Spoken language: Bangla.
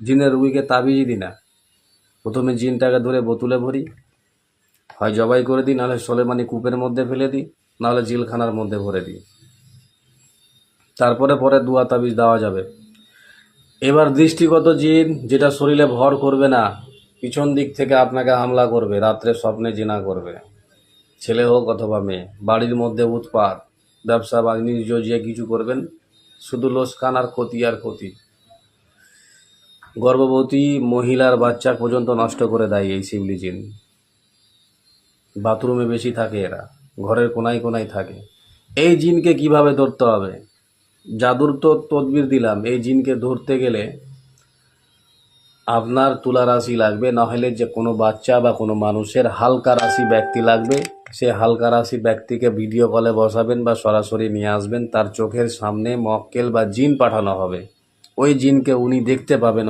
জিনের রুগীকে তাবিজই দিই না, প্রথমে জিনটাকে ধরে বোতলে ভরি, হয় জবাই করে দিই, নাহলে সোলেমানি কূপের মধ্যে ফেলে দিই, নাহলে জিলখানার মধ্যে ভরে দিই, তারপরে পরে দুয়া তাবিজ দেওয়া যাবে। এবার দৃষ্টিগত জিন, যেটা শরীরে ভর করবে না, পিছন দিক থেকে আপনাকে হামলা করবে, রাত্রে স্বপ্নে জিনা করবে, ছেলে হোক অথবা মেয়ে, বাড়ির মধ্যে উৎপাত, ব্যবসা বাণিজ্য যে কিছু করবেন শুধু লোসকান আর ক্ষতি আর ক্ষতি। গর্ভবতী মহিলার বাচ্চা পর্যন্ত নষ্ট করে দেয় এই শিবলি জিন। বাথরুমে বেশি থাকে এরা, ঘরের কোনায় কোনায় থাকে। এই জিনকে কিভাবে ধরতে হবে? জাদুর তো তদবির দিলাম, এই জিনকে ধরতে গেলে আপনার তুলা রাশি লাগবে, নাহলে যে কোনো বাচ্চা বা কোনো মানুষের হালকা রাশি ব্যক্তি লাগবে। সে হালকা রাশি ব্যক্তিকে ভিডিও কলে বসাবেন বা সরাসরি নিয়ে আসবেন, তার চোখের সামনে মক্কেল বা জিন পাঠানো হবে, ওই জিনকে উনি দেখতে পাবেন।